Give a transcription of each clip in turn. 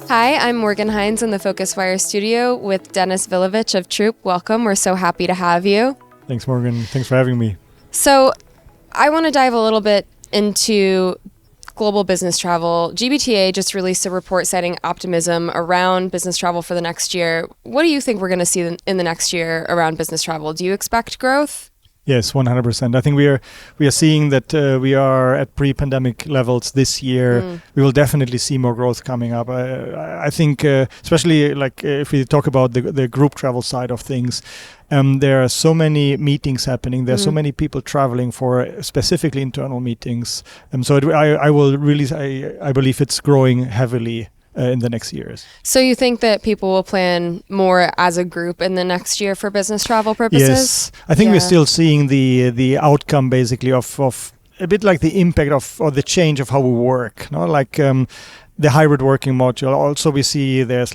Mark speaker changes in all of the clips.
Speaker 1: Hi, I'm Morgan Hines in the PhocusWire studio with Dennis Vilovic of Troop. Welcome. We're so happy to have you.
Speaker 2: Thanks, Morgan. Thanks for having me.
Speaker 1: So I want to dive a little bit into global business travel. GBTA just released a report citing optimism around business travel for the next year. What do you think we're going to see in the next year around business travel? Do you expect growth?
Speaker 2: Yes, 100%. I think we are seeing that we are at pre-pandemic levels this year. We will definitely see more growth coming up. I think, especially if we talk about the group travel side of things, there are so many meetings happening. There are so many people traveling for specifically internal meetings. So I believe it's growing heavily in the next years.
Speaker 1: So you think that people will plan more as a group in the next year for business travel purposes?
Speaker 2: Yes, I think we're still seeing the outcome basically of a bit like the impact of or the change of how we work. No, like the hybrid working module. Also, we see there's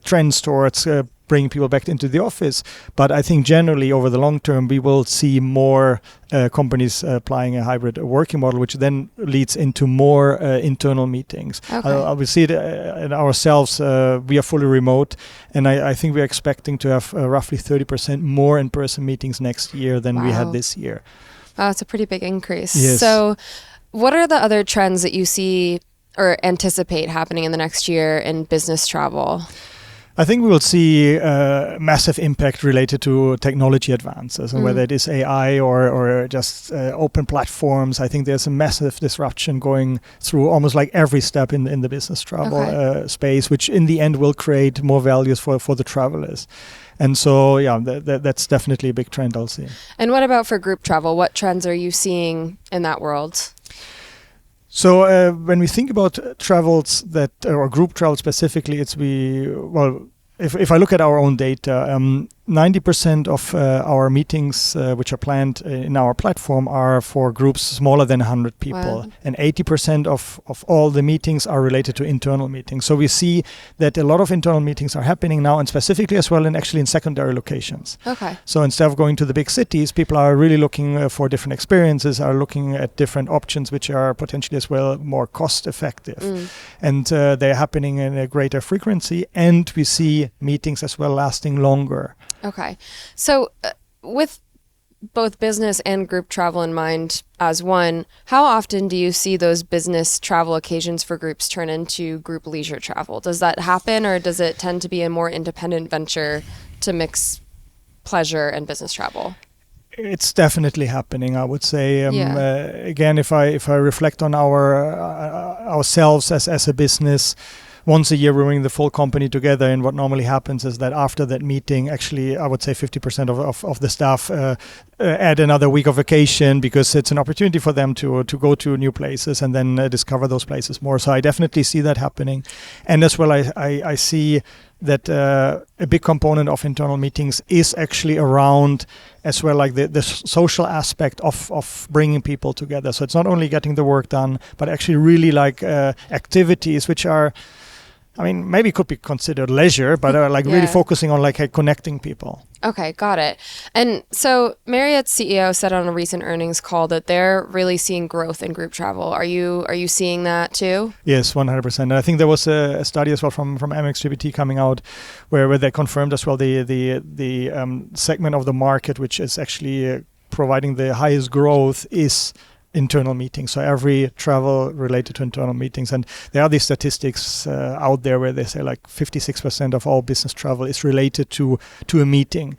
Speaker 2: trends towards bringing people back into the office. But I think generally over the long term, we will see more companies applying a hybrid working model, which then leads into more internal meetings.
Speaker 1: Okay.
Speaker 2: We see it in ourselves. We are fully remote, and I think we're expecting to have roughly 30% more in-person meetings next year than we had this year.
Speaker 1: Wow, it's a pretty big increase.
Speaker 2: Yes.
Speaker 1: So what are the other trends that you see or anticipate happening in the next year in business travel?
Speaker 2: I think we will see massive impact related to technology advances, and whether it is AI or just open platforms. I think there's a massive disruption going through almost like every step in the business travel space, which in the end will create more values for the travelers. And so, that's definitely a big trend I'll see.
Speaker 1: And what about for group travel? What trends are you seeing in that world?
Speaker 2: So when we think about travels or group travel specifically, if I look at our own data, 90% of our meetings which are planned in our platform are for groups smaller than 100 people. Wow. And 80% of all the meetings are related to internal meetings. So we see that a lot of internal meetings are happening now, and specifically as well in secondary locations.
Speaker 1: Okay.
Speaker 2: So instead of going to the big cities, people are really looking for different experiences, are looking at different options which are potentially as well more cost effective. And they're happening in a greater frequency, and we see meetings as well lasting longer.
Speaker 1: Okay. So with both business and group travel in mind as one, how often do you see those business travel occasions for groups turn into group leisure travel? Does that happen, or does it tend to be a more independent venture to mix pleasure and business travel?
Speaker 2: It's definitely happening, I would say. Again, if I reflect on ourselves as a business, once a year we bring the full company together, and what normally happens is that after that meeting, actually I would say 50% of the staff add another week of vacation, because it's an opportunity for them to go to new places and then discover those places more. So I definitely see that happening. And as well, I see that a big component of internal meetings is actually around as well like the social aspect of bringing people together. So it's not only getting the work done, but actually really like activities which are, I mean, maybe could be considered leisure, but really focusing on connecting people.
Speaker 1: Okay, got it. And so Marriott's CEO said on a recent earnings call that they're really seeing growth in group travel. Are you seeing that too?
Speaker 2: Yes, 100%. And I think there was a study as well from MXGBT coming out where they confirmed as well the segment of the market which is actually providing the highest growth is internal meetings. So every travel related to internal meetings. And there are these statistics out there where they say 56% of all business travel is related to a meeting.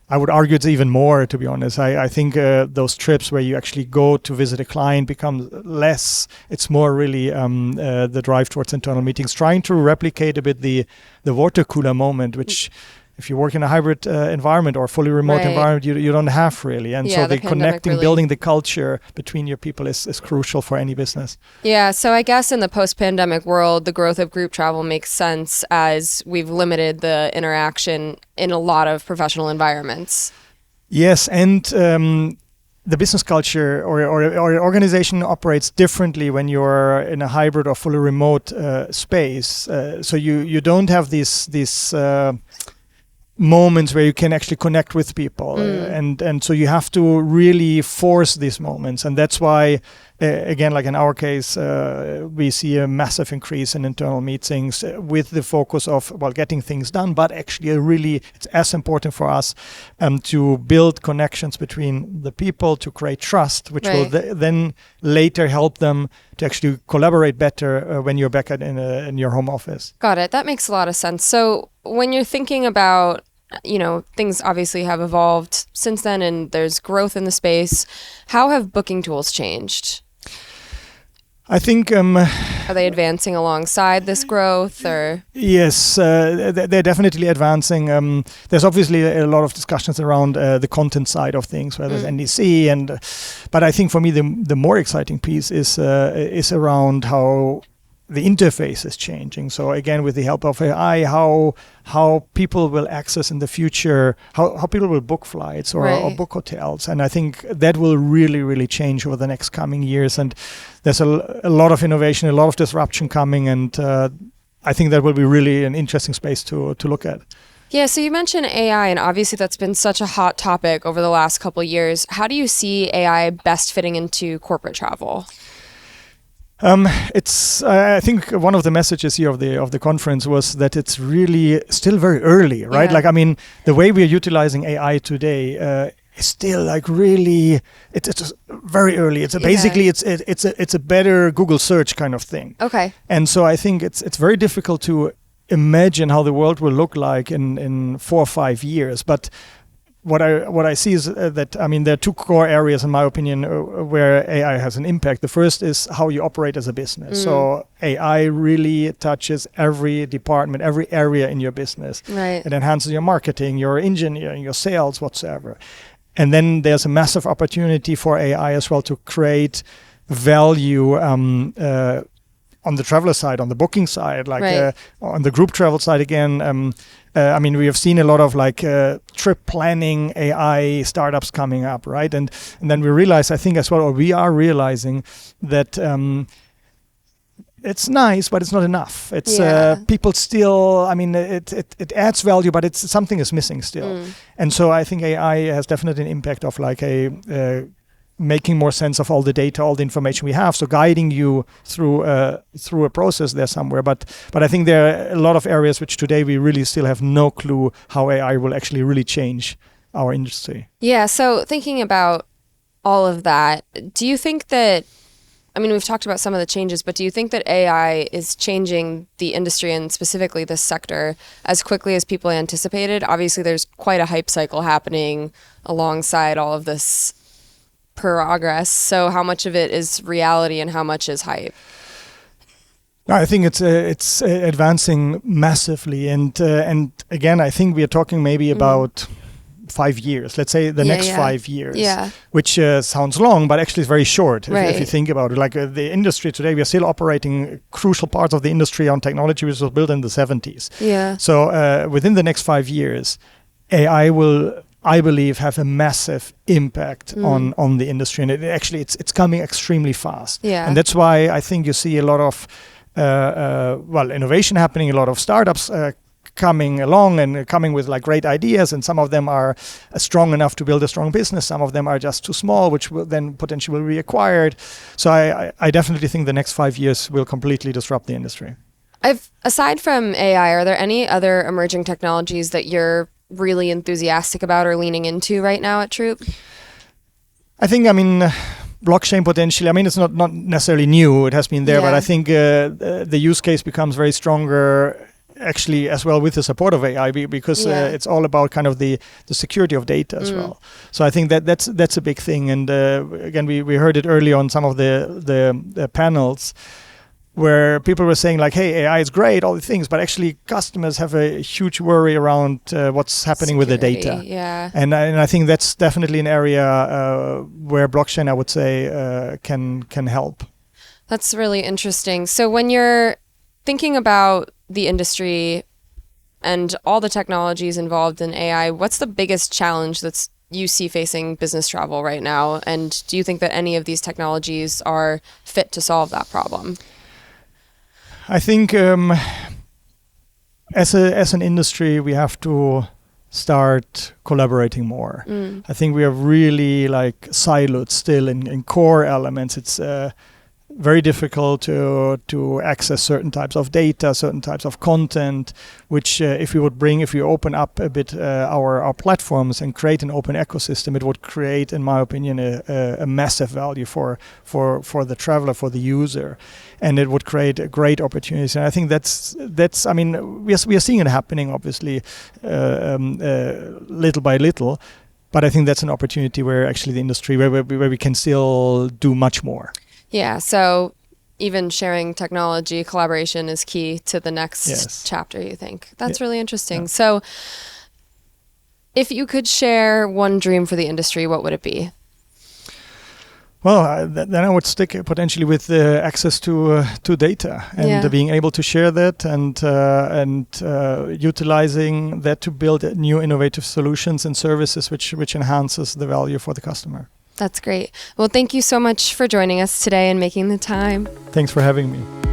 Speaker 2: I would argue it's even more, to be honest. I think those trips where you actually go to visit a client become less. It's more really the drive towards internal meetings, trying to replicate a bit the water cooler moment, which if you work in a hybrid environment or fully remote environment, you don't have really. And so the connecting, really building the culture between your people is crucial for any business. Yeah,
Speaker 1: so I guess in the post-pandemic world, the growth of group travel makes sense as we've limited the interaction in a lot of professional environments.
Speaker 2: Yes, and the business culture or organization operates differently when you're in a hybrid or fully remote space. So you don't have these moments where you can actually connect with people, and so you have to really force these moments, and that's why again, like in our case, we see a massive increase in internal meetings with the focus of getting things done, but actually really it's as important for us to build connections between the people, to create trust, which will then later help them to actually collaborate better when you're back in your home office.
Speaker 1: Got it. That makes a lot of sense. So when you're thinking about, things obviously have evolved since then and there's growth in the space, how have booking tools changed?
Speaker 2: I think...
Speaker 1: are they advancing alongside this growth, or?
Speaker 2: Yes, they're definitely advancing. There's obviously a lot of discussions around the content side of things, where there's NDC, but I think for me the more exciting piece is around how the interface is changing. So again, with the help of AI, how people will access in the future, how people will book flights or book hotels. And I think that will really, really change over the next coming years. And there's a lot of innovation, a lot of disruption coming. And I think that will be really an interesting space to look at.
Speaker 1: Yeah, so you mentioned AI, and obviously that's been such a hot topic over the last couple of years. How do you see AI best fitting into corporate travel?
Speaker 2: I think one of the messages here of the conference was that it's really still very early, right?
Speaker 1: Yeah.
Speaker 2: The way we are utilizing AI today is still really it's very early. It's basically it's a better Google search kind of thing.
Speaker 1: Okay.
Speaker 2: And so I think it's very difficult to imagine how the world will look like in 4 or 5 years, but what I see is that there are two core areas, in my opinion, where AI has an impact. The first is how you operate as a business. So AI really touches every department, every area in your business.
Speaker 1: Right.
Speaker 2: It enhances your marketing, your engineering, your sales, whatsoever. And then there's a massive opportunity for AI as well to create value on the traveler side, on the booking side, on the group travel side again. We have seen a lot of trip planning AI startups coming up, right? And then we realize, I think as well, or we are realizing that it's nice, but it's not enough. It's people still, it adds value, but something is missing still. And so I think AI has definitely an impact of making more sense of all the data, all the information we have, so guiding you through a process there somewhere. But I think there are a lot of areas which today we really still have no clue how AI will actually really change our industry.
Speaker 1: Yeah, so thinking about all of that, do you think that, we've talked about some of the changes, but do you think that AI is changing the industry and specifically this sector as quickly as people anticipated? Obviously, there's quite a hype cycle happening alongside all of this progress. So how much of it is reality and how much is hype?
Speaker 2: I think it's advancing massively, and again, I think we are talking maybe about 5 years. Let's say the next 5 years, which sounds long, but actually is very short if you think about it. The industry today, we are still operating crucial parts of the industry on technology which was built in the 70s.
Speaker 1: Yeah.
Speaker 2: So within the next 5 years, AI will, I believe, have a massive impact on the industry, and it's coming extremely fast.
Speaker 1: Yeah.
Speaker 2: And that's why I think you see a lot of innovation happening, a lot of startups coming along and coming with great ideas, and some of them are strong enough to build a strong business. Some of them are just too small, which will then potentially be acquired. So I definitely think the next 5 years will completely disrupt the industry.
Speaker 1: Aside from AI, are there any other emerging technologies that you're really enthusiastic about or leaning into right now at Troop?
Speaker 2: I think, blockchain potentially, it's not necessarily new, it has been there, but I think the use case becomes very stronger actually as well with the support of AI, because it's all about kind of the security of data as well. So I think that's a big thing. And again, we heard it early on some of the panels, where people were saying hey, AI is great, all the things, but actually customers have a huge worry around what's happening with the data.
Speaker 1: Yeah.
Speaker 2: And I think that's definitely an area where blockchain, I would say, can help.
Speaker 1: That's really interesting. So when you're thinking about the industry and all the technologies involved in AI, what's the biggest challenge that's you see facing business travel right now? And do you think that any of these technologies are fit to solve that problem?
Speaker 2: I think as an industry, we have to start collaborating more. I think we are really like siloed still in core elements. It's very difficult to access certain types of data, certain types of content, which if we open up a bit our platforms and create an open ecosystem, it would create, in my opinion, a massive value for the traveler, for the user, and it would create a great opportunities. And I think that's I mean, we are seeing it happening, obviously, little by little, but I think that's an opportunity where actually the industry, where we can still do much more.
Speaker 1: Yeah, so even sharing technology, collaboration is key to the next chapter, you think? That's really interesting. Yeah. So if you could share one dream for the industry, what would it be?
Speaker 2: Well, then I would stick potentially with access to data and being able to share that and utilizing that to build new innovative solutions and services which enhances the value for the customer.
Speaker 1: That's great. Well, thank you so much for joining us today and making the time.
Speaker 2: Thanks for having me.